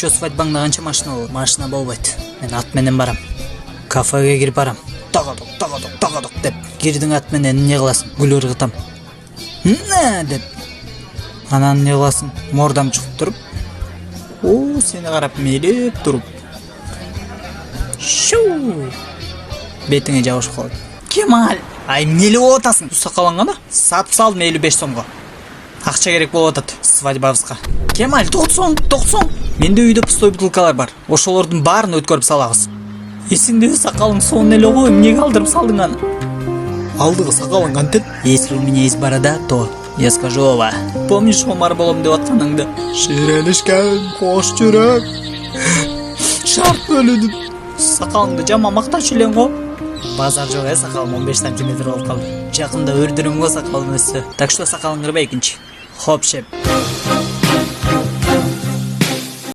Ошо свадьбаңда канча машина болот? Машина болбойт. Мен ат менен барам. Кафеге кирип барам. Тагадык деп. Кирдиң ат менен эмне кыласың? Гүл ыргытам. Деп. Анан эмне кыласың? Мордам чыгып туруп. Сени карап мейлеп туруп. Шуу. Бетиңе жабышып калат. Кемал, ай эмнеле болуп атасың? Сакалыңгана? Сатып салдым 55 сомго. Акча керек болуп атат свадьбабызга. Кемал, 90. Менде үйдө пустой бутылкалар бар. Ошолордун баарын өткөрүп салабыз. Эсиңдеби сакалың сонун эле го, эмнеге алдырып салдың аны? Алдыгы сакалың кантет? Если у меня есть борода, то я скажу ова. Помнишь, Омар болом деп атканыңды? Ширелишкен кош жүрөк. Шарт бөлүдүп. Сакалыңды жама мактачу элең го. Базар жок, сакалым 15 сантиметр болуп калды. Жакында өрдүрүм го сакалым өссө. Так что сакалың кырбайкынчы. Хоп, шеп.